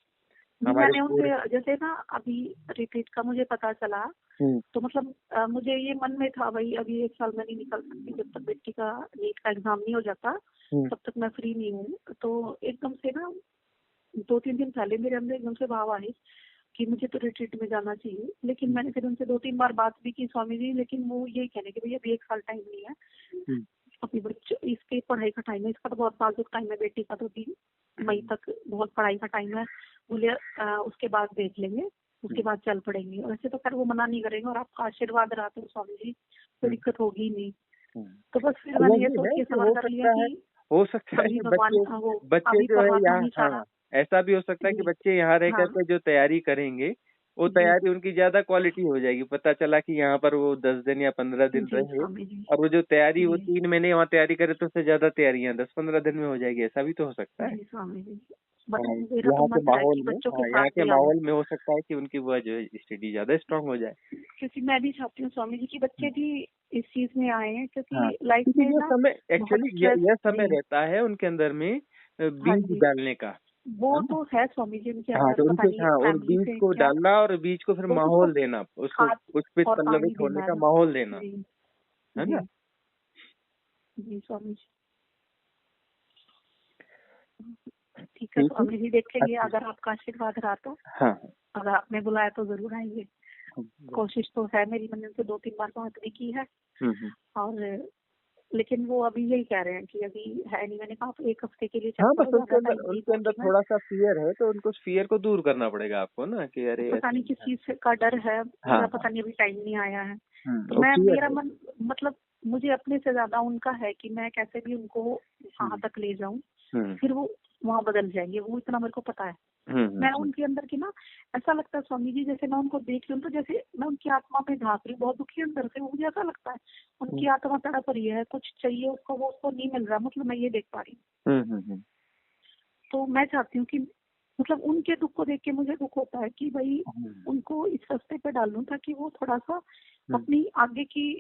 हमारे मैंने उनसे पूरे। जैसे ना अभी रिट्रीट का मुझे पता चला, हम्म तो मतलब मुझे ये मन में था भाई अभी 1 साल में नहीं निकल सकती जब तक बेटी का नीट का एग्जाम नहीं हो जाता, हम्म तब तक मैं फ्री नहीं हूँ। तो एकदम से ना 2-3 दिन पहले मेरे अंदर एकदम से भाव आए कि मुझे तो रिट्रीट में जाना चाहिए। लेकिन मैंने फिर उनसे 2-3 बार बात भी की स्वामी जी, लेकिन वो यही कहने कि भैया अभी 1 साल टाइम नहीं है, हम्म अभी बच्चों इसके पढ़ाई का टाइम है, इसका तो बहुत नाजुक टाइम है, बेटी का तो 3 मई तक बहुत पढ़ाई का टाइम है। बोले उसके बाद देख लेंगे, उसके बाद चल पड़ेंगे। और ऐसे तो खैर वो मना नहीं करेंगे और आपका आशीर्वाद रहा तो स्वामी जी कोई हम्म दिक्कत होगी ही नहीं। हम्म। तो बस फिर अब मैंने ये यही सोच है के कि सबर कर लिया कि हो सकता हाँ है जी कि भगवान वो बच्चे अभी जो है परमात्मा यहाँ, नहीं चाह हाँ, रहा। ऐसा भी हो सकता है कि जी बच्चे यहाँ रह हाँ करके जो तैयारी करेंगे वो जी तैयारी उनकी ज्यादा क्वालिटी हो जाएगी। पता चला कि यहाँ पर वो 10 दिन या 15 दिन जी रहे स्वामी जी और वो जो तैयारी वो जी 3 महीने वहाँ तैयारी करे तो उससे ज्यादा तैयारियां 10-15 दिन में हो जाएगी। ऐसा भी तो हो सकता है। जी स्वामी जी। बट और मेरा तो यहाँ के मन है माहौल कि में, बच्चों के हाँ, साथ यहाँ के भी आऊं, माहौल में हो सकता है कि उनकी वो जो है स्टडी ज्यादा स्ट्रांग हो जाए। क्योंकि मैं भी चाहती हूँ स्वामी जी कि बच्चे भी इस चीज में आए हैं, हाँ, क्योंकि लाइफ क्योंकि में ये ना समय बहुत एक्चुअली स्ट्रेस। यह समय जी रहता है उनके अंदर में हाँ बीज जी डालने का, वो है ना। तो है स्वामी जी उनके हाँ, अंदर, तो पता उनके, नहीं हाँ, और फैमिली बीज से को क्या, डालना और बीज को फिर तो उसको माहौल देना, उसको खाद उस पे और पानी पल्लवित होने देना का है। माहौल देना, जी है जी ना। जी स्वामी जी। ठीक है ठीक है। स्वामी जी, देखेंगे अच्छा। अगर आपका आशीर्वाद रहा तो। हाँ अगर आपने बुलाया तो जरूर आएंगे। हाँ। कोशिश तो है मेरी, मैंने उनसे 2-3 बार बात भी की है। हम्म। और लेकिन वो अभी यही कह रहे हैं कि अभी है नहीं। मैंने कहा आप 1 हफ्ते के लिए चेक हाँ, बस करो, ज्यादा टाइम नहीं उनके अंदर दूंगी मैं। थोड़ा सा फियर है तो उनको फियर को दूर करना पड़ेगा आपको ना कि अरे पता ऐसे। नहीं किस चीज का डर है, हाँ मेरा हाँ। पता नहीं अभी टाइम नहीं आया है। तो वो मैं फियर मेरा है। मन मतलब मुझे अपने से ज्यादा उनका है कि मैं कैसे भी उनको वहां हम्म तक ले जाऊं, हम्म फिर वो वहां बदल जाएंगे, वो इतना मेरे को पता है। मैं हम्म। उनके अंदर की ना, ऐसा लगता है स्वामी जी जैसे मैं उनको देख रही हूँ तो जैसे मैं उनकी आत्मा पे झांक रही हूँ, बहुत दुखी अंदर से। मुझे ऐसा लगता है उनकी आत्मा तड़प रही है, कुछ चाहिए उसको, वो उसको नहीं मिल रहा, मतलब मैं ये देख पा रही हूँ। हम्म। तो मैं चाहती हूँ कि मतलब उनके दुख को देख के मुझे दुख होता है कि भाई हम्म उनको इस रास्ते पे डालूं ताकि वो थोड़ा सा हम्म अपनी आगे की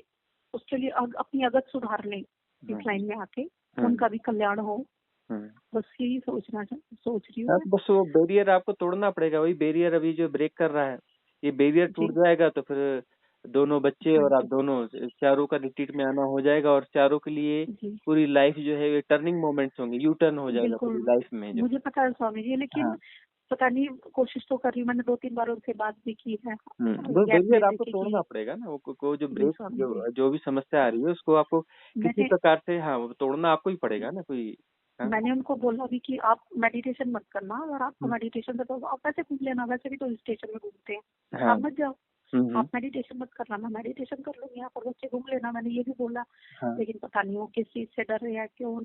उसके लिए अपनी आदत सुधार लें, इस हम्म लाइन में आके हम्म उनका भी कल्याण हो। हम्म। बस यही सोच रही हूँ हाँ, मैं। तो बस वो बैरियर आपको तोड़ना पड़ेगा। वही बैरियर अभी जो ब्रेक कर रहा है, ये बैरियर टूट जी जाएगा तो फिर दोनों बच्चे हाँ और आप जी दोनों चारों का रिट्रीट में आना हो जाएगा और चारों के लिए जी पूरी लाइफ जो है ये टर्निंग मोमेंट्स होंगे, यू टर्न हो जाएगा बिल्कुल। पूरी लाइफ में जो। मुझे पता है स्वामी जी, हाँ। लेकिन पता नहीं, कोशिश तो कर रही हूँ, मैंने 2-3 बार उनसे बात भी की है वो गैप बैरियर दे दे आपको के तोड़ना कि पड़ेगा ना। वो जो जी ब्रेक स्वामी जी। जो भी समस्या आ रही है उसको आपको किसी मैंने प्रकार से, हाँ, वो तोड़ना आपको ही पड़ेगा ना कोई। हाँ। मैंने उनको बोला भी कि आप मेडिटेशन मत करना, अगर आपको हम्म, मेडिटेशन करना तो आप वैसे घूम लेना, वैसे भी तो हिल स्टेशन में घूमते हैं, हाँ। आप मत जाओ। हम्म। आप मेडिटेशन मत करना, मैं मेडिटेशन कर लूंगी, यहाँ पर बच्चे घूम लेना, मैंने ये भी बोला। हाँ। लेकिन पता नहीं वो किस चीज से डर रहे हैं, क्यों वो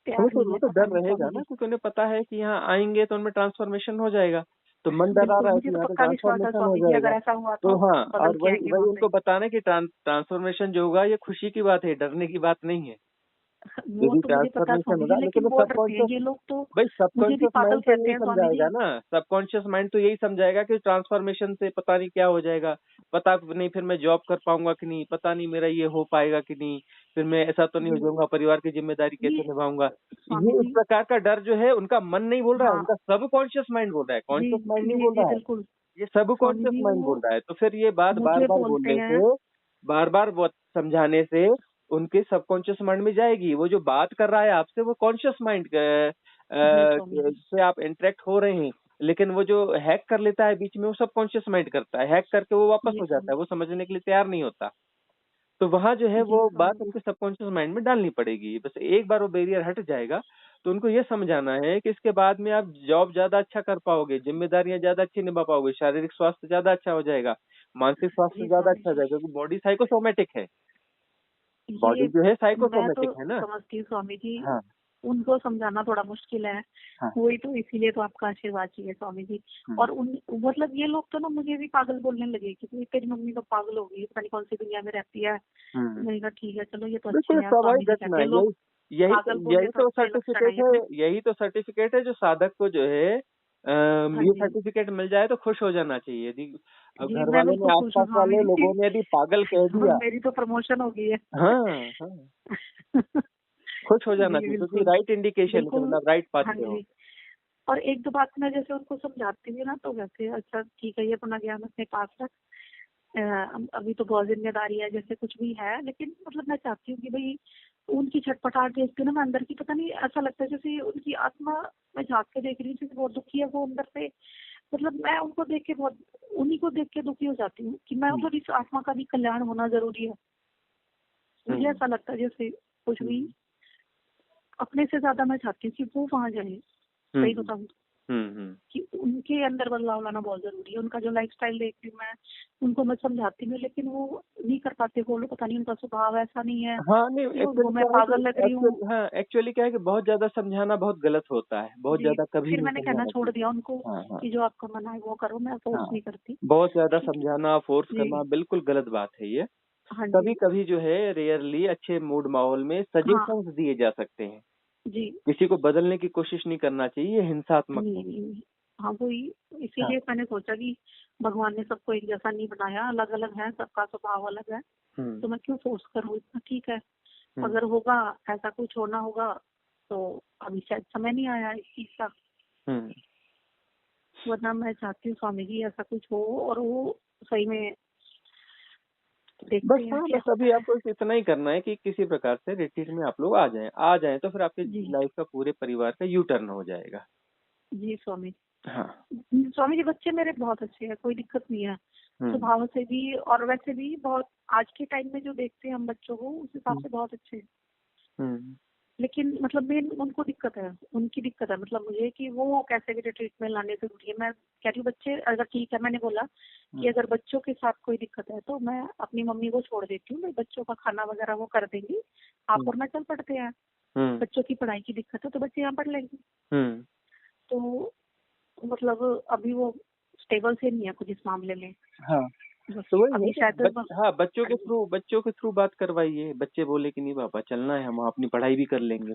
तैयार तो नहीं वो है, तो पता डर नहीं रहेगा स्वामी ना जी। क्योंकि उन्हें पता है कि यहाँ आएंगे तो उनमें ट्रांसफॉर्मेशन हो जाएगा। तो मन डरा बिल्कुल रहा है मुझे कि तो यहाँ पे पक्का विश्वास है ट्रांसफॉर्मेशन हो स्वामी जी, जाएगा। अगर ऐसा हुआ तो तो हाँ, बदल और के वही आएंगे वही वहां से। उनको बताना कि ट्रांसफॉर्मेशन जो होगा ये खुशी की बात है, डरने की बात नहीं है। वो यदि तो मुझे पता है ट्रांसफॉर्मेशन स्वामी जी, होगा लेकिन लेकिन वो वो डरते हैं सबकॉन्शियस, ये लोग तो। भाई मुझे भी सबकॉन्शियस पागल माइंड तो कहते यही हैं स्वामी जी। समझाएगा ना। सबकॉन्शियस माइंड तो यही समझाएगा कि ट्रांसफॉर्मेशन से पता नहीं क्या हो जाएगा, पता नहीं फिर मैं जॉब कर पाऊंगा कि नहीं, पता नहीं मेरा ये हो पाएगा कि नहीं, फिर मैं ऐसा तो नहीं हो जी जाऊंगा, परिवार की जिम्मेदारी कैसे ये निभाऊंगा। स्वामी ये इस जी। प्रकार का डर जो है उनका मन नहीं बोल रहा है, हाँ उनका सबकॉन्शियस माइंड बोल रहा है, जी कॉन्शियस माइंड नहीं जी बोल जी रहा है। बिल्कुल ये स्वामी सबकॉन्शियस जी। माइंड वो बोल रहा है। तो फिर ये बात बार मुझे बार बोलते बोलने हैं। से, बार बार समझाने से उनके सबकॉन्शियस माइंड में जाएगी। वो जो बात कर रहा है आपसे वो कॉन्शियस माइंड जी स्वामी जी। से आप इंटरेक्ट हो रहे हैं, लेकिन वो जो हैक कर लेता है बीच में वो सबकॉन्शियस माइंड करता है, हैक करके वो वापस जी हो जाता स्वामी है, वो समझने के लिए तैयार नहीं होता। तो वहां जो है जी वो बात स्वामी उनके सबकॉन्शियस माइंड में डालनी पड़ेगी। बस एक बार वो बैरियर हट जाएगा तो उनको ये समझाना है कि इसके बाद में आप जॉब ज्यादा अच्छा कर पाओगे, जिम्मेदारियां ज्यादा अच्छी निभा पाओगे, शारीरिक स्वास्थ्य ज्यादा अच्छा हो जाएगा, मानसिक स्वास्थ्य जी ज्यादा स्वामी अच्छा हो जी। जाएगा, क्योंकि बॉडी साइकोसोमेटिक है। ये बॉडी जो है मैं तो साइकोसोमेटिक है ना। समझती हूँ स्वामी जी। हाँ उनको समझाना थोड़ा मुश्किल है। हाँ। वही तो, इसीलिए तो आपका आशीर्वाद चाहिए स्वामी जी। और उन मतलब ये लोग तो ना मुझे भी पागल बोलने लगे कि तेरी मम्मी तो पागल हो गई, पता नहीं कौन सी दुनिया में रहती है। मैंने कहा ठीक है चलो, ये तो अच्छे बिल्कुल हैं स्वाभाविक स्वामी जी घटना कहते है। हैं लोग पागल बोले यही तो तो अच्छे लक्षण सर्टिफिकेट है है, ये। यही तो सर्टिफिकेट है जो साधक को जो है हाँ ये जी सर्टिफिकेट मिल जाए तो खुश हो जाना चाहिए। यदि अब जी, घर मैं वालों बिल्कुल ने, खुश हूँ आसपास स्वामी वाले जी। लोगों ने यदि पागल कह और दिया, मेरी तो प्रमोशन हो गई है। हाँ हाँ, खुश हो जाना जी चाहिए, क्योंकि बिल्कुल राइट इंडिकेशन है कि बिल्कुल। मतलब राइट पाथ हाँ पे हो। जी। और एक दो बात मैं जैसे उनको समझाती हूँ ना, तो वैसे अच्छा ठीक है, ये अपना ज्ञान अपने पास रख। अभी तो बहुत जिम्मेदारी है, जैसे कुछ भी है, लेकिन मतलब मैं चाहती हूँ कि भाई उनकी छटपटाहट देखती हूँ ना मैं अंदर की, पता नहीं ऐसा लगता है जैसे उनकी आत्मा, मैं झांक के देख रही हूँ जैसे बहुत दुखी है वो अंदर से। मतलब मैं उनको देख के बहुत, उन्हीं को देख के दुखी हो जाती हूँ कि मैं मतलब इस आत्मा का भी कल्याण होना जरूरी है। मुझे ऐसा लगता है जैसे कुछ भी अपने से ज्यादा मैं चाहती हूँ कि वो वहां जाए। सही बताऊँ कि उनके अंदर बदलाव लाना बहुत जरूरी है। उनका जो लाइफस्टाइल देखती हूँ मैं, उनको मैं समझाती हूँ, लेकिन वो नहीं कर पाते। वो लोग पता नहीं, उनका स्वभाव ऐसा नहीं है हाँ नहीं, कि उनको एक्चुअली मैं क्या है पागल लग कि रही हूँ। एक्चुअली क्या है कि बहुत ज्यादा समझाना बहुत गलत होता है, बहुत जी, ज्यादा कभी फिर नहीं मैंने कहना समझाना छोड़ चाहिए। दिया उनको हाँ हाँ कि जो आपका मन है वो करो, मैं फोर्स हाँ, नहीं करती। बहुत ज्यादा ठीक है। समझाना, फोर्स जी करना बिल्कुल गलत बात है ये। हाँ कभी जी कभी जो है रेयरली अच्छे मूड माहौल में हाँ सजेशंस दिए जा सकते हैं। जी। किसी को बदलने की कोशिश नहीं करना चाहिए, ये हिंसात्मक नहीं है। नहीं नहीं। हाँ वही, हाँ। इसीलिए मैंने सोचा कि भगवान ने सबको एक जैसा नहीं बनाया, अलग अलग है, सबका स्वभाव अलग है, तो मैं क्यों फोर्स करूँ इतना। ठीक है, हम्म अगर होगा, ऐसा कुछ होना होगा, तो अभी शायद समय नहीं आया इस चीज का। हम्म वरना मैं चाहती हूँ स्वामी जी ऐसा कुछ हो, और वो सही में देखते बस हैं हाँ, क्या बस होता अभी है। आपको इतना ही करना है कि किसी प्रकार से रिट्रीट में आप लोग आ जाएं तो फिर आपके जी लाइफ का, पूरे परिवार का यू टर्न हो जाएगा। जी स्वामी। हाँ। स्वामी जी बच्चे मेरे बहुत अच्छे हैं, कोई दिक्कत नहीं है, हम्म स्वभाव से भी और वैसे भी बहुत। आज के टाइम में जो देखते हैं हम बच्चों को, उस हिसाब हम्म से बहुत अच्छे हैं। हम्म लेकिन मतलब मेन उनको दिक्कत है, उनकी दिक्कत है मतलब मुझे, कि वो कैसे भी ट्रीटमेंट लाने जरूरी है। मैं कह रही हूँ बच्चे अगर ठीक है, मैंने बोला कि अगर बच्चों के साथ कोई दिक्कत है तो मैं अपनी मम्मी को छोड़ देती हूँ, भाई बच्चों का खाना वगैरह वो कर देंगी, आप और मैं चल पड़ते हैं। हम्म बच्चों की पढ़ाई की दिक्कत है तो बच्चे यहाँ पढ़ लेंगे। हम्म तो मतलब अभी वो स्टेबल से नहीं है कुछ इस मामले में। हाँ, बस तो वही है अभी कि शायद हाँ, हाँ जी बच्चों के थ्रू बात करवाइए। बच्चे बोले कि नहीं पापा चलना है, हम अपनी पढ़ाई भी कर लेंगे,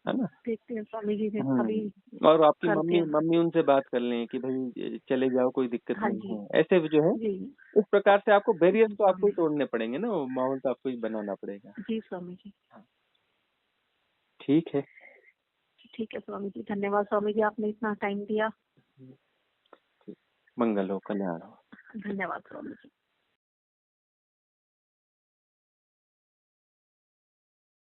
है ना। देखते हैं स्वामी जी ने अभी और आपकी करते मम्मी हैं। मम्मी उनसे बात कर लें कि भाई चले जाओ, कोई दिक्कत हाँ नहीं जी है, ऐसे भी जो है। जी इस प्रकार से आपको बैरियर जी तो आपको ही स्वामी तोड़ने पड़ेंगे ना, वो माहौल तो आपको ही बनाना पड़ेगा। जी स्वामी जी। हाँ, ठीक है। ठीक है स्वामी जी, धन्यवाद स्वामी जी, आपने इतना टाइम दिया। ठीक। मंगल हो, कल्याण हो। धन्यवाद स्वामी जी।